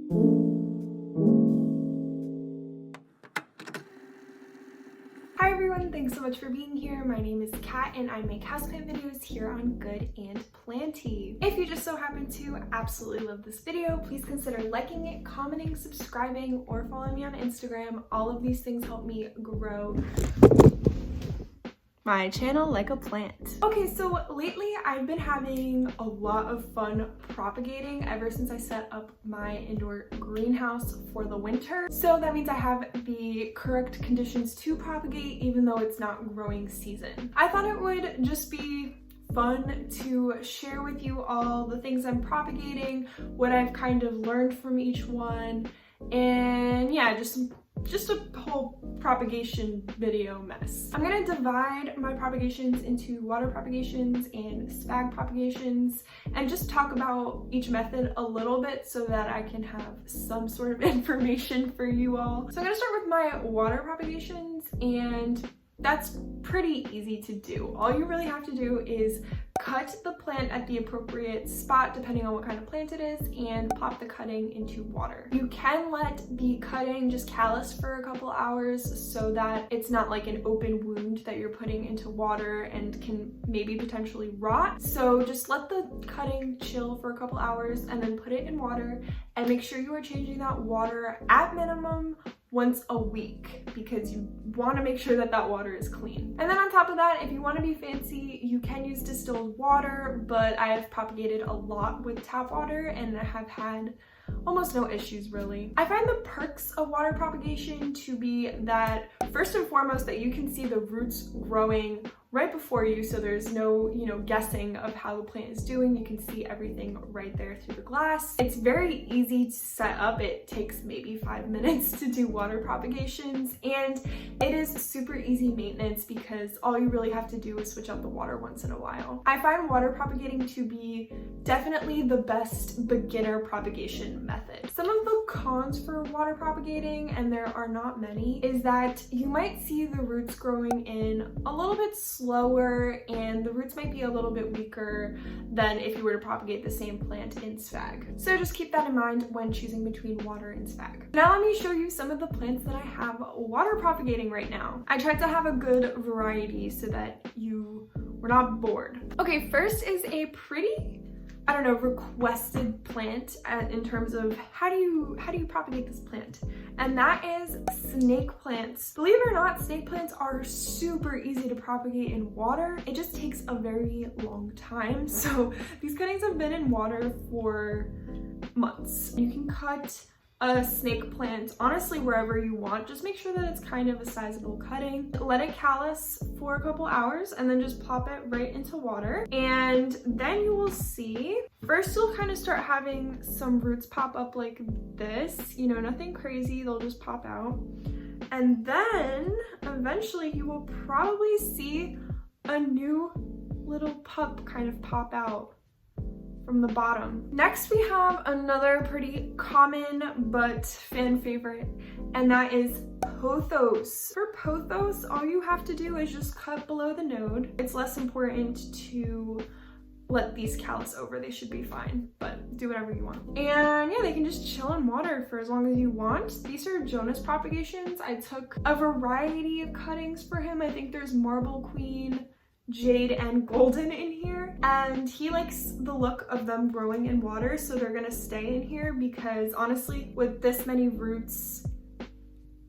Hi everyone, thanks so much for being here. My name is Kat and I make houseplant videos here on Good and Planty. If you just so happen to absolutely love this video, please consider liking it, commenting, subscribing, or following me on Instagram. All of these things help me grow my channel like a plant. Okay, so lately I've been having a lot of fun propagating ever since I set up my indoor greenhouse for the winter. So that means I have the correct conditions to propagate even though it's not growing season. I thought it would just be fun to share with you all the things I'm propagating, what I've kind of learned from each one, and yeah, just a whole propagation video mess. I'm gonna divide my propagations into water propagations and spag propagations and just talk about each method a little bit so that I can have some sort of information for you all. So I'm gonna start with my water propagations, and that's pretty easy to do. All you really have to do is cut the plant at the appropriate spot depending on what kind of plant it is and pop the cutting into water. You can let the cutting just callus for a couple hours so that it's not like an open wound that you're putting into water and can maybe potentially rot. So just let the cutting chill for a couple hours and then put it in water, and make sure you are changing that water at minimum once a week because you want to make sure that that water is clean. And then on top of that, if you want to be fancy, you can use distilled water, but I have propagated a lot with tap water and I have had almost no issues really. I find the perks of water propagation to be that first and foremost that you can see the roots growing right before you, so there's no, guessing of how the plant is doing. You can see everything right there through the glass. It's very easy to set up. It takes maybe 5 minutes to do water propagations, and it is super easy maintenance because all you really have to do is switch out the water once in a while. I find water propagating to be definitely the best beginner propagation method. Some of the cons for water propagating, and there are not many, is that you might see the roots growing in a little bit slower and the roots might be a little bit weaker than if you were to propagate the same plant in spag. So just keep that in mind when choosing between water and spag. Now let me show you some of the plants that I have water propagating right now. I tried to have a good variety so that you were not bored. Okay, first is a pretty, requested plant in terms of how do you propagate this plant, and that is snake plants. Believe it or not, snake plants are super easy to propagate in water. It just takes a very long time. So these cuttings have been in water for months. You can cut a snake plant honestly wherever you want. Just make sure that it's kind of a sizable cutting. Let it callus for a couple hours and then just pop it right into water, and then you will see first you'll kind of start having some roots pop up like this, nothing crazy, they'll just pop out, and then eventually you will probably see a new little pup kind of pop out from the bottom. Next we have another pretty common but fan favorite, and that is pothos. For pothos, all you have to do is just cut below the node. It's less important to let these callus over, they should be fine, but do whatever you want. And yeah, they can just chill in water for as long as you want. These are Jonas propagations. I took a variety of cuttings for him. I think there's Marble Queen, Jade, and Golden in here, and he likes the look of them growing in water, so they're gonna stay in here because honestly, with this many roots,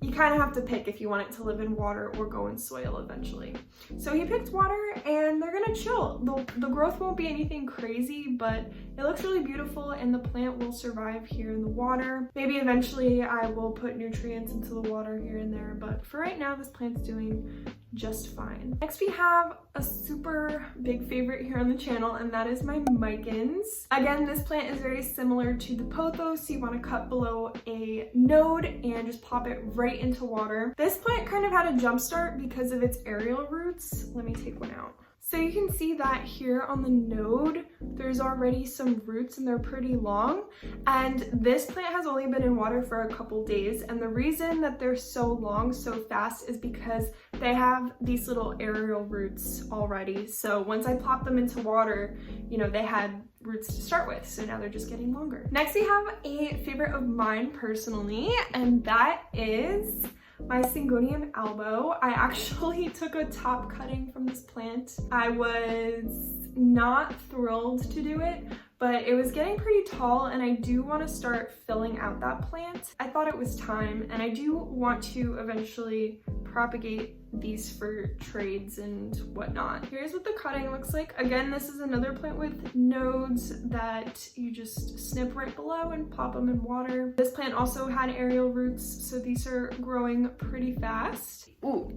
you kind of have to pick if you want it to live in water or go in soil eventually. So he picked water and they're gonna chill. The growth won't be anything crazy, but it looks really beautiful and the plant will survive here in the water. Maybe eventually I will put nutrients into the water here and there, but for right now, this plant's doing just fine. Next we have a super big favorite here on the channel, and that is my micans. Again, this plant is very similar to the pothos, so you want to cut below a node and just pop it right into water. This plant kind of had a jump start because of its aerial roots. Let me take one out. So you can see that here on the node, there's already some roots and they're pretty long. And this plant has only been in water for a couple days. And the reason that they're so long so fast is because they have these little aerial roots already. So once I plopped them into water, you know, they had roots to start with, so now they're just getting longer. Next we have a favorite of mine personally, and that is my Syngonium albo. I actually took a top cutting from this plant. I was not thrilled to do it, but it was getting pretty tall and I do want to start filling out that plant. I thought it was time, and I do want to eventually propagate these for trades and whatnot. Here's what the cutting looks like. Again, this is another plant with nodes that you just snip right below and pop them in water. This plant also had aerial roots, so these are growing pretty fast. Ooh,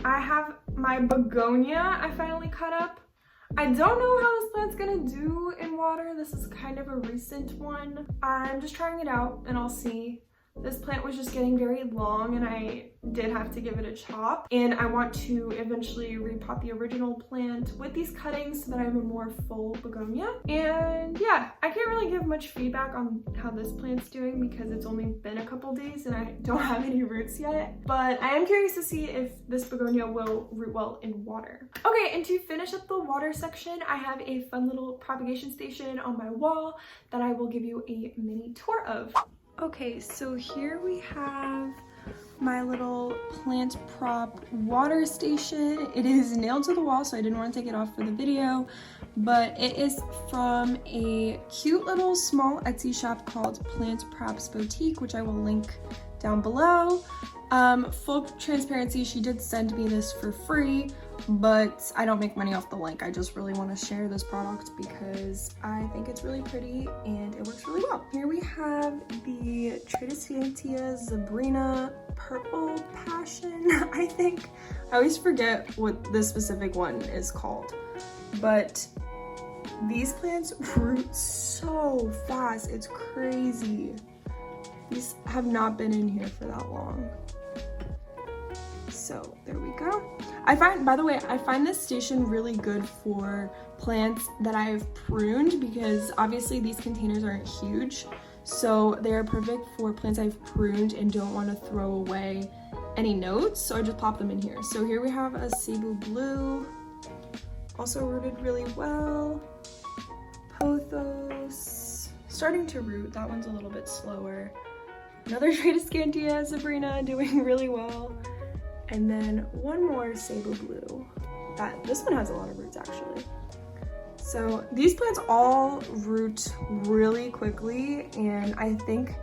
I have my begonia I finally cut up. I don't know how this plant's gonna do in water. This is kind of a recent one. I'm just trying it out and I'll see. This plant was just getting very long and I did have to give it a chop. And I want to eventually repot the original plant with these cuttings so that I have a more full begonia. And yeah, I can't really give much feedback on how this plant's doing because it's only been a couple days and I don't have any roots yet. But I am curious to see if this begonia will root well in water. Okay, and to finish up the water section, I have a fun little propagation station on my wall that I will give you a mini tour of. Okay, so here we have my little plant prop water station. It is nailed to the wall, so I didn't want to take it off for the video, but it is from a cute little small Etsy shop called PlantPropsBoutique, which I will link down below. Full transparency, she did send me this for free, but I don't make money off the link. I just really want to share this product because I think it's really pretty and it works really well. Here we have the Tradescantia Zebrina Purple Passion, I think. I always forget what this specific one is called, but these plants root so fast. It's crazy. These have not been in here for that long. So there we go. By the way, I find this station really good for plants that I've pruned because obviously these containers aren't huge. So they are perfect for plants I've pruned and don't want to throw away any nodes. So I just pop them in here. So here we have a Cebu Blue, also rooted really well. Pothos, starting to root. That one's a little bit slower. Another Tradescantia Sabrina doing really well. And then one more Cebu Blue. This one has a lot of roots actually. So these plants all root really quickly, and I think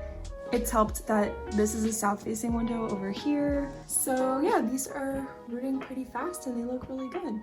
it's helped that this is a south-facing window over here. So yeah, these are rooting pretty fast and they look really good.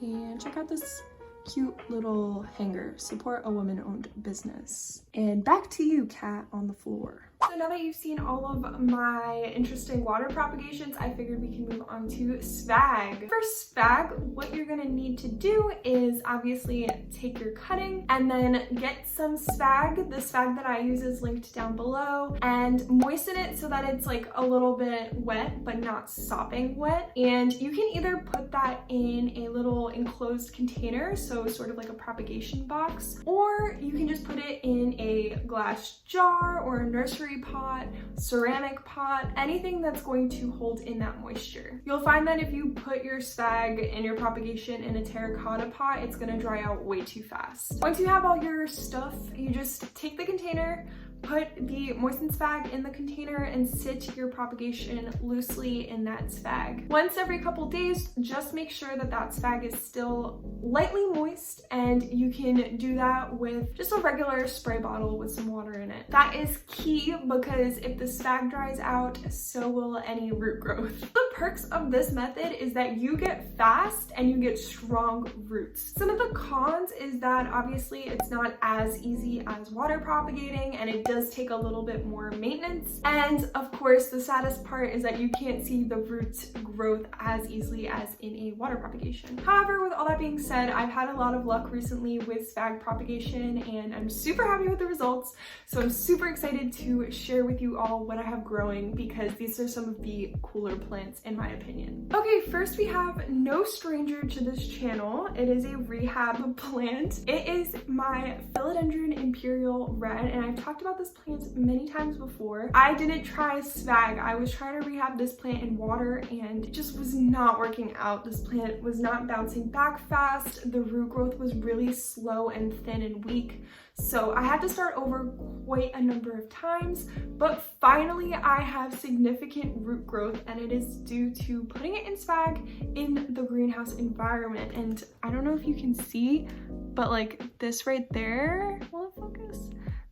And check out this cute little hanger. Support a woman-owned business. And back to you, Kat, on the floor. So now that you've seen all of my interesting water propagations, I figured we can move on to SPHAG. For SPHAG, what you're gonna need to do is obviously take your cutting and then get some SPHAG. The SPHAG that I use is linked down below, and moisten it so that it's like a little bit wet but not sopping wet. And you can either put that in a little enclosed container, so sort of like a propagation box, or you can just put it in a glass jar or a nursery pot, ceramic pot, anything that's going to hold in that moisture. You'll find that if you put your SPHAG and your propagation in a terracotta pot, it's gonna dry out way too fast. Once you have all your stuff, you just take the container, put the moistened SPHAG in the container and sit your propagation loosely in that SPHAG. Once every couple days, just make sure that that SPHAG is still lightly moist, and you can do that with just a regular spray bottle with some water in it. That is key because if the SPHAG dries out, so will any root growth. The perks of this method is that you get fast and you get strong roots. Some of the cons is that obviously it's not as easy as water propagating, and it does take a little bit more maintenance. And of course, the saddest part is that you can't see the root growth as easily as in a water propagation. However, with all that being said, I've had a lot of luck recently with SPHAG propagation and I'm super happy with the results. So I'm super excited to share with you all what I have growing because these are some of the cooler plants in my opinion. Okay, first we have no stranger to this channel. It is a rehab plant. It is my Philodendron Imperial Red, and I've talked about this plant many times before. I didn't try Spag. I was trying to rehab this plant in water and it just was not working out. This plant was not bouncing back fast. The root growth was really slow and thin and weak. So I had to start over quite a number of times, but finally I have significant root growth, and it is due to putting it in Spag in the greenhouse environment. And I don't know if you can see, but like this right there, will it focus?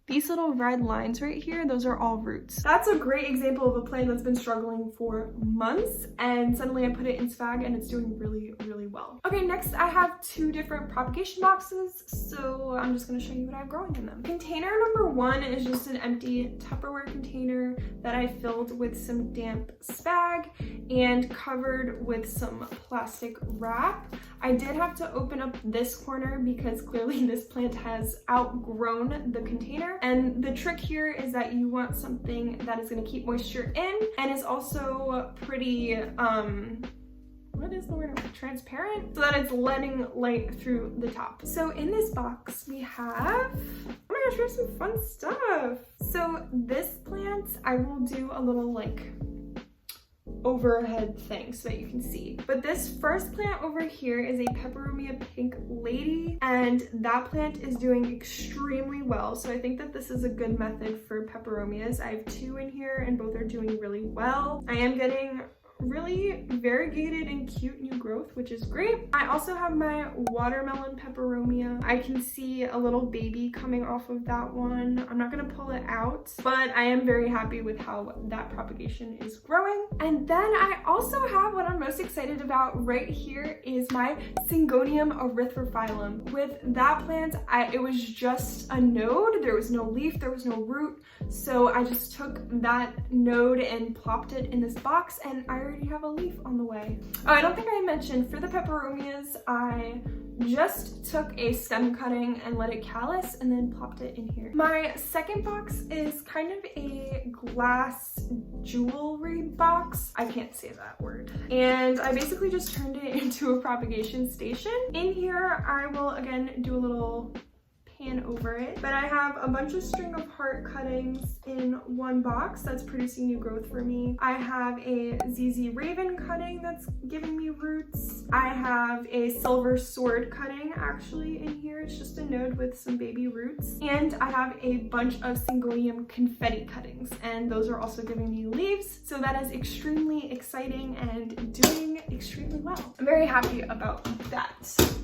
These little red lines right here, those are all roots. That's a great example of a plant that's been struggling for months, and suddenly I put it in Spag and it's doing really, really well. Okay, next I have two different propagation boxes, so I'm just gonna show you what I have growing in them. Container number one is just an empty Tupperware container that I filled with some damp Spag and covered with some plastic wrap. I did have to open up this corner because clearly this plant has outgrown the container. And the trick here is that you want something that is going to keep moisture in and is also pretty, what is the word? Transparent, so that it's letting light through the top. So in this box we have, oh my gosh, we have some fun stuff. So this plant, I will do a little like overhead thing so that you can see. But this first plant over here is a Peperomia Pink Lady, and that plant is doing extremely well. So I think that this is a good method for peperomias. I have two in here and both are doing really well. I am getting really variegated and cute new growth, which is great. I also have my watermelon peperomia. I can see a little baby coming off of that one. I'm not gonna pull it out, but I am very happy with how that propagation is growing. And then I also have what I'm most excited about right here is my Syngonium erythrophyllum. With that plant, it was just a node. There was no leaf, there was no root. So I just took that node and plopped it in this box, and I already have a leaf on the way. Oh, I don't think I mentioned, for the peperomias, I just took a stem cutting and let it callus and then plopped it in here. My second box is kind of a glass jewelry box. I can't say that word. And I basically just turned it into a propagation station. In here, I will again do a little pan over it, but I have a bunch of string of heart cuttings in one box that's producing new growth for me. I have a ZZ Raven cutting that's giving me roots. I have a silver sword cutting actually in here. It's just a node with some baby roots. And I have a bunch of Syngonium confetti cuttings, and those are also giving me leaves. So that is extremely exciting and doing extremely well. I'm very happy about that.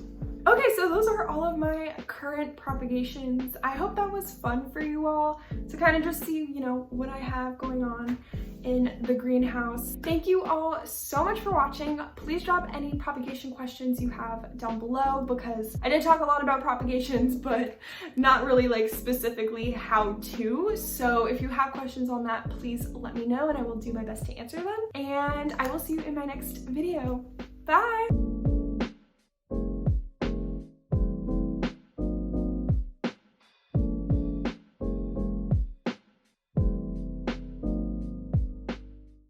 Okay, so those are all of my current propagations. I hope that was fun for you all to kind of just see, you know, what I have going on in the greenhouse. Thank you all so much for watching. Please drop any propagation questions you have down below, because I did talk a lot about propagations, but not really like specifically how to. So if you have questions on that, please let me know and I will do my best to answer them. And I will see you in my next video. Bye!